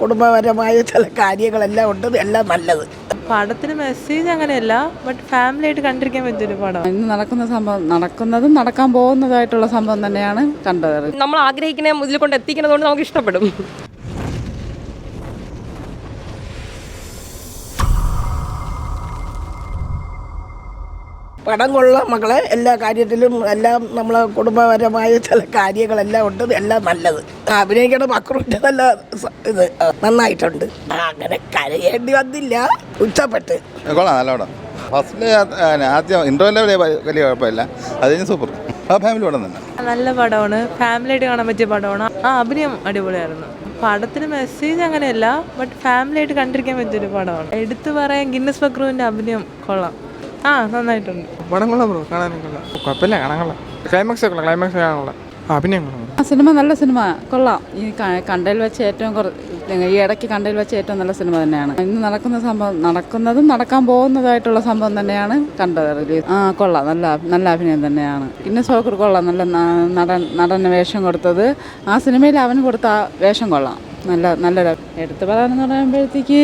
കുടുംബപരമായ ചില കാര്യങ്ങളെല്ലാം ഉണ്ട്, എല്ലാം നല്ലത്. പടത്തിന് മെസ്സേജ് അങ്ങനെയല്ല, ബട്ട് ഫാമിലി ആയിട്ട് കണ്ടിരിക്കാൻ പറ്റിയൊരു പടം. ഇന്ന് നടക്കുന്ന സംഭവം നടക്കുന്നതും നടക്കാൻ പോകുന്നതായിട്ടുള്ള സംഭവം തന്നെയാണ് കണ്ടത്. നമ്മൾ ആഗ്രഹിക്കുന്ന ഇതിൽ കൊണ്ട് എത്തിക്കുന്നതുകൊണ്ട് നമുക്ക് ഇഷ്ടപ്പെടും. പടം കൊള്ളാം മക്കളെ, എല്ലാ കാര്യത്തിലും എല്ലാം നമ്മളെ കുടുംബപരമായ ചില കാര്യങ്ങളെല്ലാം ഉണ്ട്, എല്ലാം നല്ലത്. അഭിനയിക്കണ മക്കളുടെ നല്ല ഇത് നന്നായിട്ടുണ്ട്. അങ്ങനെ കരയേണ്ടി വന്നില്ല, ഉച്ചപ്പെട്ട് കൊള്ളാം. നല്ല പടം. ഫസ്റ്റില് ആദ്യം ഇൻട്രോയിലെ വലിയ കുഴപ്പമില്ല, അത് കഴിഞ്ഞ് സൂപ്പർ. ഫാമിലി പടം തന്നെ നല്ല പടമാണ്, ഫാമിലി ആയിട്ട് കാണാൻ പറ്റിയ പടമാണ്. അഭിനയം അടിപൊളിയായിരുന്നു. പടത്തിന് മെസ്സേജ് അങ്ങനെയല്ല, ബട്ട് ഫാമിലി ആയിട്ട് കണ്ടിരിക്കാൻ പറ്റിയൊരു പടമാണ്. എടുത്തു പറയാൻ ഗിന്നസ് ബക്രുവിൻ്റെ അഭിനയം കൊള്ളാം. നന്നായിട്ടുണ്ട്. പടം കൊള്ളാം ബ്രോ, കാണാനും കൊള്ളാം. കുഴപ്പമില്ല, കാണാൻ കൊള്ളാം. ക്ലൈമാക്സ് കാണാനുള്ള അഭിനയം കൊള്ളാം. സിനിമ നല്ല സിനിമ, കൊള്ളാം. ഈ കണ്ടതിൽ വെച്ച് ഏറ്റവും ഈ ഇടയ്ക്ക് കണ്ടതിൽ വെച്ച് ഏറ്റവും നല്ല സിനിമ തന്നെയാണ്. ഇന്ന് നടക്കുന്ന സംഭവം നടക്കുന്നതും നടക്കാൻ പോകുന്നതായിട്ടുള്ള സംഭവം തന്നെയാണ് കണ്ടത്. കൊള്ളാം, നല്ല അഭിനയം തന്നെയാണ്. ഗിന്നസ് ബക്രു കൊള്ളാം, നല്ല നടന് വേഷം കൊടുത്തത്. ആ സിനിമയിൽ അവന് കൊടുത്ത വേഷം കൊള്ളാം, നല്ലൊരു എടുത്തു പറയാനെന്ന് പറയുമ്പോഴത്തേക്ക്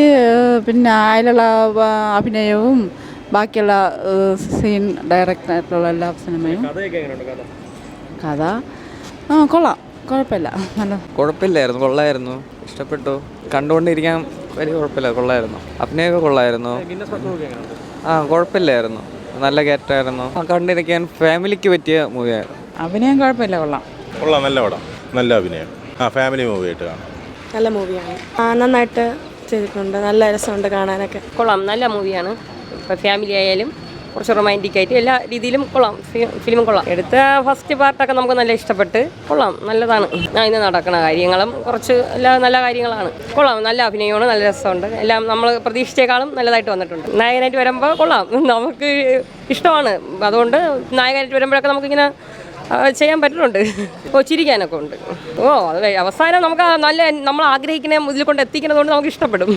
പിന്നെ അതിലുള്ള അഭിനയവും ബാക്കിയുള്ള സീൻ ഡയറക്റ്റായിട്ടുള്ള എല്ലാ സിനിമയും. കഥ കൊള്ളാം, കുഴപ്പമില്ല, കുഴപ്പമില്ലായിരുന്നു, കൊള്ളായിരുന്നു, ഇഷ്ടപ്പെട്ടു. കണ്ടുകൊണ്ടിരിക്കാൻ വലിയ കുഴപ്പമില്ല, കൊള്ളായിരുന്നു. അഭിനയമൊക്കെ കൊള്ളായിരുന്നു. കുഴപ്പമില്ലായിരുന്നു, നല്ല ക്യാരക്ടറായിരുന്നു. കണ്ടിരിക്കാൻ ഫാമിലിക്ക് പറ്റിയ മൂവിയായിരുന്നു. അഭിനയം കുഴപ്പമില്ല, കൊള്ളാം. നല്ല പടം, നല്ല അഭിനയം. ഫാമിലി മൂവി ആയിട്ട് കാണാം. നല്ല മൂവിയാണ്, നന്നായിട്ട് ചെയ്തിട്ടുണ്ട്, നല്ല രസമുണ്ട് കാണാനൊക്കെ. കൊള്ളാം, നല്ല മൂവിയാണ്. ഇപ്പോൾ ഫാമിലി ആയാലും കുറച്ച് റൊമാൻറ്റിക് ആയിട്ട് എല്ലാ രീതിയിലും കൊള്ളാം. ഫിലിമും കൊള്ളാം. എടുത്ത ഫസ്റ്റ് പാർട്ടൊക്കെ നമുക്ക് നല്ല ഇഷ്ടപ്പെട്ട്. കൊള്ളാം, നല്ലതാണ്. ഇന്ന് നടക്കുന്ന കാര്യങ്ങളും കുറച്ച് എല്ലാ നല്ല കാര്യങ്ങളാണ്. കൊള്ളാം, നല്ല അഭിനയമാണ്, നല്ല രസമുണ്ട്. എല്ലാം നമ്മൾ പ്രതീക്ഷിച്ചേക്കാളും നല്ലതായിട്ട് വന്നിട്ടുണ്ട്. നായകനായിട്ട് വരുമ്പോൾ കൊള്ളാം, നമുക്ക് ഇഷ്ടമാണ്. അതുകൊണ്ട് നായകനായിട്ട് വരുമ്പോഴൊക്കെ നമുക്കിങ്ങനെ ചെയ്യാൻ പറ്റുന്നുണ്ട്. ചിരിക്കാനൊക്കെ ഉണ്ട്. അത് അവസാനം നമുക്ക് നല്ല നമ്മൾ ആഗ്രഹിക്കുന്ന ഇതിൽ കൊണ്ട് എത്തിക്കുന്നതുകൊണ്ട് നമുക്ക് ഇഷ്ടപ്പെടും.